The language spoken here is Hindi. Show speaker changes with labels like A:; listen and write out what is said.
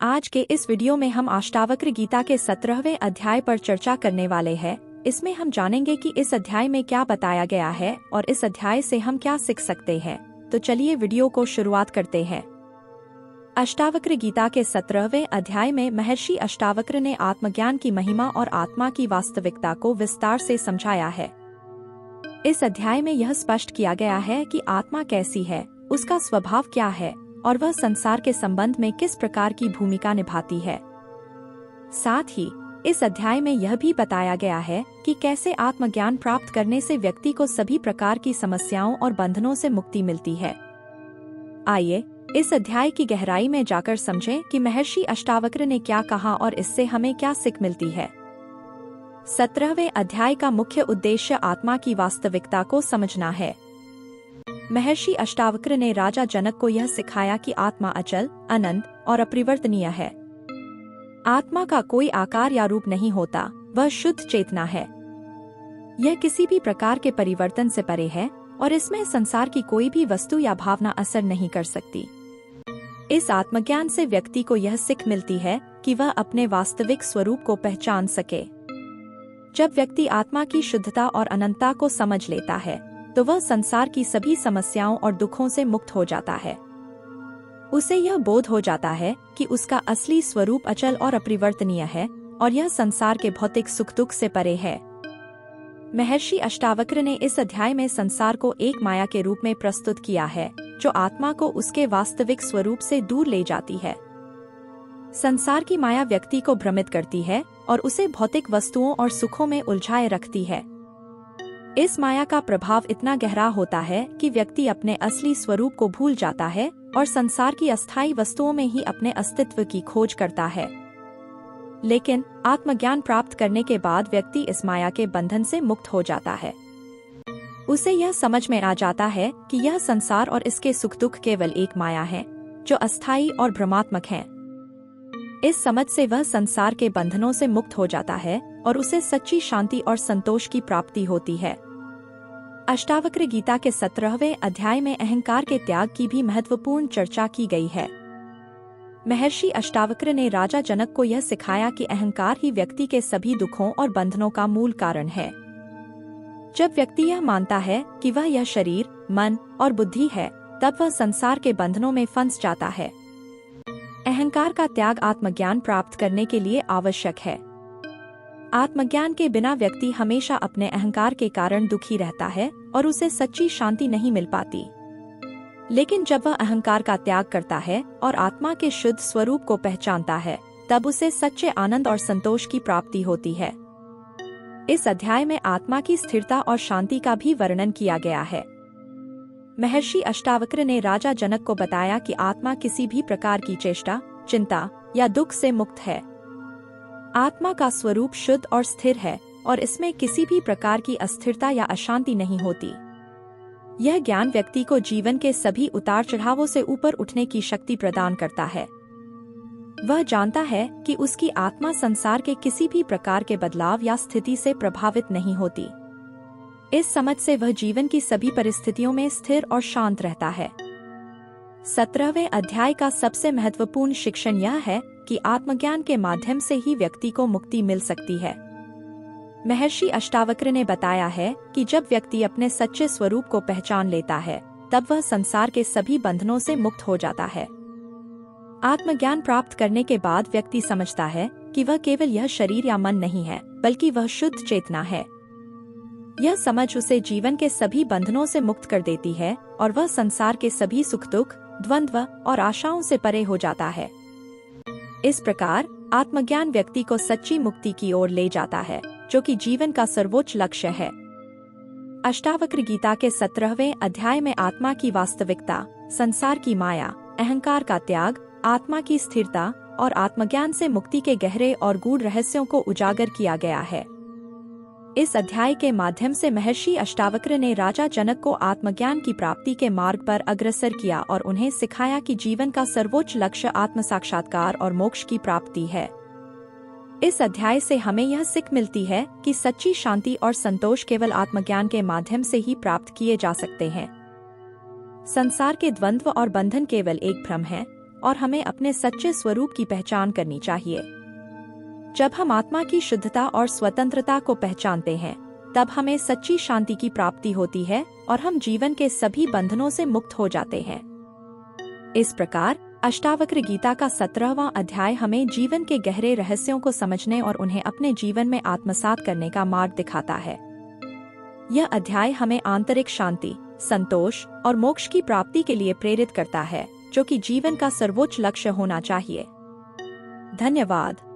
A: आज के इस वीडियो में हम अष्टावक्र गीता के 17वें अध्याय पर चर्चा करने वाले हैं। इसमें हम जानेंगे कि इस अध्याय में क्या बताया गया है और इस अध्याय से हम क्या सीख सकते हैं। तो चलिए वीडियो को शुरुआत करते हैं। अष्टावक्र गीता के 17वें अध्याय में महर्षि अष्टावक्र ने आत्मज्ञान की महिमा और आत्मा की वास्तविकता को विस्तार से समझाया है। इस अध्याय में यह स्पष्ट किया गया है कि आत्मा कैसी है, उसका स्वभाव क्या है और वह संसार के संबंध में किस प्रकार की भूमिका निभाती है। साथ ही इस अध्याय में यह भी बताया गया है कि कैसे आत्मज्ञान प्राप्त करने से व्यक्ति को सभी प्रकार की समस्याओं और बंधनों से मुक्ति मिलती है। आइए इस अध्याय की गहराई में जाकर समझें कि महर्षि अष्टावक्र ने क्या कहा और इससे हमें क्या सीख मिलती है। 17वें अध्याय का मुख्य उद्देश्य आत्मा की वास्तविकता को समझना है। महर्षि अष्टावक्र ने राजा जनक को यह सिखाया कि आत्मा अचल, अनंत और अपरिवर्तनीय है। आत्मा का कोई आकार या रूप नहीं होता, वह शुद्ध चेतना है। यह किसी भी प्रकार के परिवर्तन से परे है और इसमें संसार की कोई भी वस्तु या भावना असर नहीं कर सकती। इस आत्मज्ञान से व्यक्ति को यह सीख मिलती है कि वह अपने वास्तविक स्वरूप को पहचान सके। जब व्यक्ति आत्मा की शुद्धता और अनंतता को समझ लेता है तो वह संसार की सभी समस्याओं और दुखों से मुक्त हो जाता है। उसे यह बोध हो जाता है कि उसका असली स्वरूप अचल और अपरिवर्तनीय है और यह संसार के भौतिक सुख दुख से परे है। महर्षि अष्टावक्र ने इस अध्याय में संसार को एक माया के रूप में प्रस्तुत किया है, जो आत्मा को उसके वास्तविक स्वरूप से दूर ले जाती है। संसार की माया व्यक्ति को भ्रमित करती है और उसे भौतिक वस्तुओं और सुखों में उलझाए रखती है। इस माया का प्रभाव इतना गहरा होता है कि व्यक्ति अपने असली स्वरूप को भूल जाता है और संसार की अस्थायी वस्तुओं में ही अपने अस्तित्व की खोज करता है। लेकिन आत्मज्ञान प्राप्त करने के बाद व्यक्ति इस माया के बंधन से मुक्त हो जाता है। उसे यह समझ में आ जाता है कि यह संसार और इसके सुख दुख केवल एक माया है, जो अस्थायी और भ्रमात्मक है। इस समझ से वह संसार के बंधनों से मुक्त हो जाता है और उसे सच्ची शांति और संतोष की प्राप्ति होती है। अष्टावक्र गीता के 17वें अध्याय में अहंकार के त्याग की भी महत्वपूर्ण चर्चा की गई है। महर्षि अष्टावक्र ने राजा जनक को यह सिखाया कि अहंकार ही व्यक्ति के सभी दुखों और बंधनों का मूल कारण है। जब व्यक्ति यह मानता है कि वह यह शरीर, मन और बुद्धि है, तब वह संसार के बंधनों में फंस जाता है। अहंकार का त्याग आत्मज्ञान प्राप्त करने के लिए आवश्यक है। आत्मज्ञान के बिना व्यक्ति हमेशा अपने अहंकार के कारण दुखी रहता है और उसे सच्ची शांति नहीं मिल पाती। लेकिन जब वह अहंकार का त्याग करता है और आत्मा के शुद्ध स्वरूप को पहचानता है, तब उसे सच्चे आनंद और संतोष की प्राप्ति होती है। इस अध्याय में आत्मा की स्थिरता और शांति का भी वर्णन किया गया है। महर्षि अष्टावक्र ने राजा जनक को बताया कि आत्मा किसी भी प्रकार की चेष्टा, चिंता या दुख से मुक्त है। आत्मा का स्वरूप शुद्ध और स्थिर है और इसमें किसी भी प्रकार की अस्थिरता या अशांति नहीं होती। यह ज्ञान व्यक्ति को जीवन के सभी उतार चढ़ावों से ऊपर उठने की शक्ति प्रदान करता है। वह जानता है कि उसकी आत्मा संसार के किसी भी प्रकार के बदलाव या स्थिति से प्रभावित नहीं होती। इस समझ से वह जीवन की सभी परिस्थितियों में स्थिर और शांत रहता है। 17वें अध्याय का सबसे महत्वपूर्ण शिक्षण यह है कि आत्मज्ञान के माध्यम से ही व्यक्ति को मुक्ति मिल सकती है। महर्षि अष्टावक्र ने बताया है कि जब व्यक्ति अपने सच्चे स्वरूप को पहचान लेता है, तब वह संसार के सभी बंधनों से मुक्त हो जाता है। आत्मज्ञान प्राप्त करने के बाद व्यक्ति समझता है कि वह केवल यह शरीर या मन नहीं है, बल्कि वह शुद्ध चेतना है। यह समझ उसे जीवन के सभी बंधनों से मुक्त कर देती है और वह संसार के सभी सुख दुख, द्वंद्व और आशाओं से परे हो जाता है। इस प्रकार आत्मज्ञान व्यक्ति को सच्ची मुक्ति की ओर ले जाता है, जो कि जीवन का सर्वोच्च लक्ष्य है। अष्टावक्र गीता के 17वें अध्याय में आत्मा की वास्तविकता, संसार की माया, अहंकार का त्याग, आत्मा की स्थिरता और आत्मज्ञान से मुक्ति के गहरे और गूढ़ रहस्यों को उजागर किया गया है। इस अध्याय के माध्यम से महर्षि अष्टावक्र ने राजा जनक को आत्मज्ञान की प्राप्ति के मार्ग पर अग्रसर किया और उन्हें सिखाया कि जीवन का सर्वोच्च लक्ष्य आत्म साक्षात्कार और मोक्ष की प्राप्ति है। इस अध्याय से हमें यह सीख मिलती है कि सच्ची शांति और संतोष केवल आत्मज्ञान के माध्यम से ही प्राप्त किए जा सकते हैं। संसार के द्वंद्व और बंधन केवल एक भ्रम है और हमें अपने सच्चे स्वरूप की पहचान करनी चाहिए। जब हम आत्मा की शुद्धता और स्वतंत्रता को पहचानते हैं, तब हमें सच्ची शांति की प्राप्ति होती है और हम जीवन के सभी बंधनों से मुक्त हो जाते हैं। इस प्रकार अष्टावक्र गीता का 17वां अध्याय हमें जीवन के गहरे रहस्यों को समझने और उन्हें अपने जीवन में आत्मसात करने का मार्ग दिखाता है। यह अध्याय हमें आंतरिक शांति, संतोष और मोक्ष की प्राप्ति के लिए प्रेरित करता है, जो कि जीवन का सर्वोच्च लक्ष्य होना चाहिए। धन्यवाद।